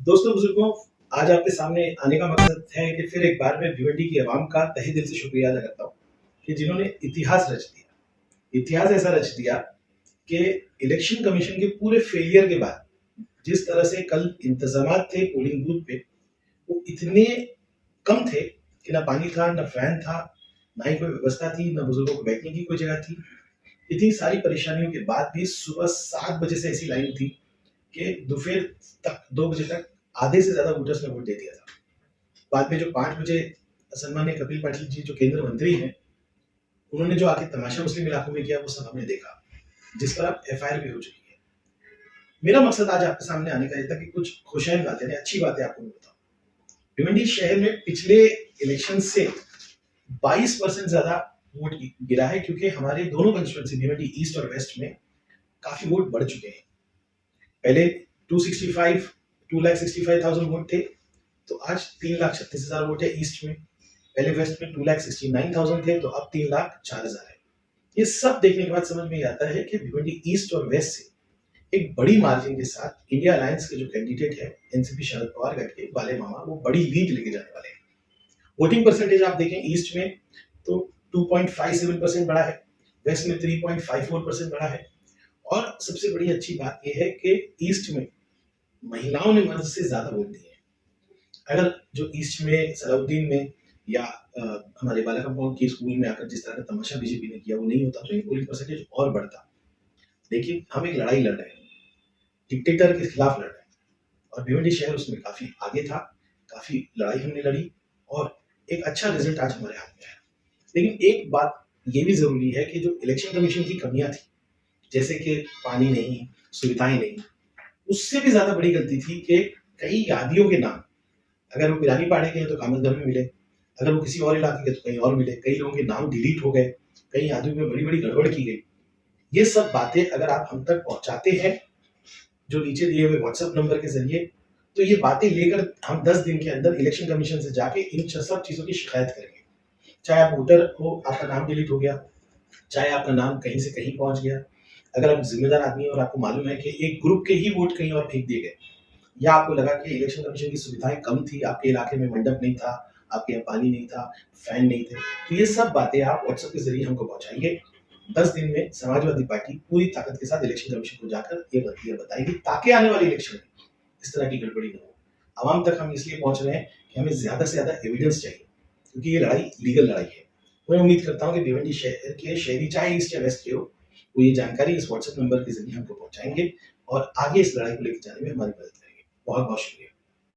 दोस्तों बुजुर्गों, आज आपके सामने आने का मकसद है कि फिर एक बार मैं भिवंडी की आवाम का तहे दिल से शुक्रिया अदा करता हूँ कि जिन्होंने इतिहास रच दिया। इतिहास ऐसा रच दिया कि इलेक्शन कमीशन के पूरे फेलियर के बाद जिस तरह से कल इंतजामात थे पोलिंग बूथ पे, वो इतने कम थे कि ना पानी था, ना फैन था, ना ही कोई व्यवस्था थी, ना बुजुर्गों को बैठने की कोई जगह थी। इतनी सारी परेशानियों के बाद भी सुबह 7 बजे से ऐसी लाइन थी कि दोपहर तक 2 बजे तक आधे से ज्यादा वोटर्स ने वोट दे दिया था। बाद में जो 5 बजे सन्मान्य कपिल पाटिल जी जो केंद्र मंत्री हैं, उन्होंने जो आके तमाशा मुस्लिम इलाकों में किया वो सब हमने देखा, जिस पर अब एफआईआर भी हो चुकी है। मेरा मकसद आज आपके सामने आने का ये था कि कुछ खुशैन बातें, अच्छी बातें आपको बताऊं। भिवंडी शहर में पिछले इलेक्शन से 22% ज्यादा वोट गिरा है, क्योंकि हमारे दोनों कंस्टिट्यूंसी भिवंडी ईस्ट और वेस्ट में काफी वोट बढ़ चुके हैं। पहले 2,65,000 वोट थे, तो आज 3,36,000 वोट है ईस्ट में। पहले वेस्ट में 2,69,000 थे, तो अब 3,04,000 है। ये सब देखने के बाद समझ में आता है कि भिवंडी ईस्ट और वेस्ट से एक बड़ी मार्जिन के साथ इंडिया अलायंस के जो कैंडिडेट है एनसीपी शरद पवार करके वाले मामा, वो बड़ी लीड लेके जाने वाले हैं। वोटिंग परसेंटेज आप देखें ईस्ट में तो 2.57% बढ़ा है, वेस्ट में 3.54% बढ़ा है। और सबसे बड़ी अच्छी बात यह है कि ईस्ट में महिलाओं ने मर्द से ज्यादा वोट दिए हैं। अगर जो ईस्ट में सलाउद्दीन में या हमारे बाला कंपाउंड की स्कूल में आकर जिस तरह का तमाशा बीजेपी ने किया वो नहीं होता तो ये पोलिंग परसेंटेज और बढ़ता। लेकिन हम एक लड़ाई लड़ रहे हैं, डिक्टेटर के खिलाफ लड़ रहे हैं, और भिवंडी शहर उसमें काफी आगे था, काफी लड़ाई हमने लड़ी और एक अच्छा रिजल्ट आज हमारे हाथ में आया। लेकिन एक बात ये भी जरूरी है कि जो इलेक्शन कमीशन की कमियां थी, जैसे कि पानी नहीं, सुविधाएं नहीं, उससे भी ज्यादा बड़ी गलती थी कि कई यादियों के नाम, अगर वो पिरानी पाड़े के हैं तो कामतगढ़ में मिले, अगर वो किसी और इलाके के तो कहीं और मिले, कई लोगों के नाम डिलीट हो गए, कई यादियों में बड़ी बड़ी गड़बड़ की गई। ये सब बातें अगर आप हम तक पहुंचाते हैं जो नीचे दिए हुए व्हाट्सएप नंबर के जरिए, तो ये बातें लेकर हम 10 दिन के अंदर इलेक्शन कमीशन से जाके इन सब चीजों की शिकायत करेंगे। चाहे आप वोटर हो, आपका नाम डिलीट हो गया, चाहे आपका नाम कहीं से कहीं पहुंच गया, अगर आप जिम्मेदार आदमी हैं और आपको मालूम है कि एक ग्रुप के ही वोट कहीं और फेंक दिए गए, या आपको लगा कि इलेक्शन कमीशन की सुविधाएं कम थी, आपके इलाके में मंडप नहीं था, आपके यहाँ पानी नहीं था, फैन नहीं थे, तो ये सब बातें आप व्हाट्सएप के जरिए हमको पहुंचाइए। 10 दिन में समाजवादी पार्टी पूरी ताकत के साथ इलेक्शन कमीशन को जाकर ये बताएगी, ताकि आने वाले इलेक्शन में इस तरह की गड़बड़ी न हो। आवाम तक हम इसलिए पहुंच रहे हैं कि हमें ज्यादा से ज्यादा एविडेंस चाहिए, क्योंकि ये लड़ाई लीगल लड़ाई है। मैं उम्मीद करता हूँ कि भिवंडी शहर के शहरी, चाहे ईस्ट या वेस्ट के हो, वो ये जानकारी इस व्हाट्सएप नंबर के जरिए हमको पहुंचाएंगे और आगे इस लड़ाई को लेकर जाने में हमारी मदद करेंगे। बहुत बहुत शुक्रिया।